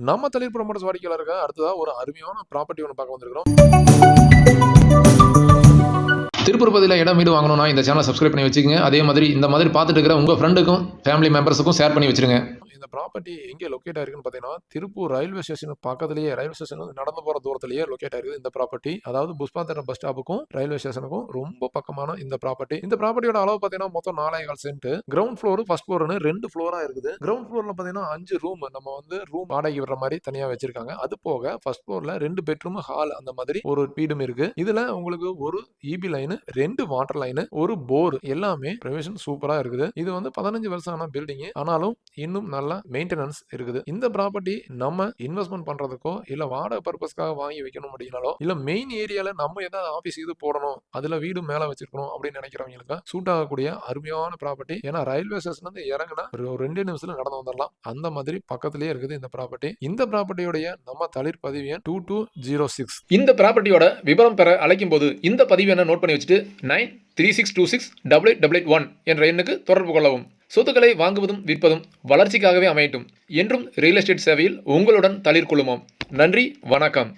நம்ம தளிர் ப்ரமோட்டர்ஸ் வாடிக்கையாளருக்கு அடுத்ததா ஒரு அருமையான ப்ராப்பர்ட்டி ஒன்று பார்க்க வந்திருக்கிறோம். திருப்பூர் பகுதியில் இடம் வீடு வாங்கணும்னா இந்த சேனலை சப்ஸ்கிரைப் பண்ணி வச்சுக்கோங்க. அதே மாதிரி இந்த மாதிரி பார்த்துட்டு இருக்கிற உங்கள் ஃப்ரெண்டுக்கும் ஃபேமிலி மெம்பர்ஸுக்கும் ஷேர் பண்ணி வச்சிருங்க. இந்த ப்ராப்பர்ட்டி எங்கே லொக்கேட் ஆயிருக்குன்னு பார்த்தீங்கன்னா, திருப்பூர் ரயில்வே ஸ்டேஷனுக்கு பக்கத்துலேயே, ரயில்வே ஸ்டேஷன் நடந்து போகிற தூரத்திலேயே லொக்கேட் ஆயிருக்குது இந்த ப்ராப்பர்ட்டி. அதாவது புஷ்பாந்தரம் பஸ் ஸ்டாப்புக்கும் ரயில்வே ஸ்டேஷனுக்கும் ரொம்ப பக்கமான இந்த ப்ராப்பர்ட்டி. இந்த ப்ராப்பர்ட்டியோட அளவு பார்த்தீங்கன்னா மொத்தம் 4.25 சென்ட். கிரவுண்ட் ஃப்ளோர், ஃபர்ஸ்ட் ஃப்ளோர்னு 2 ஃப்ளோரா இருக்குது. கிரவுண்ட் ஃப்ளோர்ல பார்த்தீங்கன்னா 5 ரூம் நம்ம ரூம் வாடகை விடுற மாதிரி தனியாக வச்சிருக்காங்க. அது போக ஃபர்ஸ்ட் ஃப்ளோர்ல 2 பெட்ரூம், ஹால் அந்த மாதிரி ஒரு வீடும் இருக்கு. இதுல உங்களுக்கு ஒரு இபி லைன், 2 வாட்டர் லைன், ஒரு போர் எல்லாமே ப்ரொவிஷன் சூப்பரா இருக்குது. இது 15 வருஷம் ஆன பில்டிங், ஆனாலும் இன்னும் நல்ல மெயின்டெனன்ஸ் இருக்குது. இந்த ப்ராப்பர்ட்டி நம்ம இன்வெஸ்ட்மெண்ட் பண்றதுக்கோ இல்ல வாடகை பர்பஸ்க்காக வாங்கி வைக்கணும் அப்படின்னாலோ இல்ல மெயின் ஏரியால நம்ம ஏதாவது ஆபீஸ் இது போடணும், அதுல வீடு மேல வச்சிருக்கணும் அப்படின்னு நினைக்கிறவங்களுக்கு சூட் ஆகக்கூடிய அருமையான ப்ராப்பர்ட்டி. ஏன்னா ரயில்வே ஸ்டேஷன்ல இருந்து இறங்குனா ஒரு 2 நிமிஷத்துல நடந்து வந்துடலாம். அந்த மாதிரி பக்கத்திலேயே இருக்குது இந்த ப்ராப்பர்ட்டி. இந்த ப்ராப்பர்ட்டியோடைய நம்ம தளிர் பதிவு எண் 2206. இந்த ப்ராப்பர்ட்டியோட விவரம் பெற அழைக்கும் போது இந்த பதிவு எண்ணை நோட் பண்ணி வச்சுட்டு 9362688881 என்ற எண்ணுக்கு தொடர்பு கொள்ளவும். சொத்துக்களை வாங்குவதும் விற்பதும் வளர்ச்சிக்காகவே அமையட்டும். என்றும் ரியல் எஸ்டேட் சேவையில் உங்களுடன் தளிர் குழுமம். நன்றி, வணக்கம்.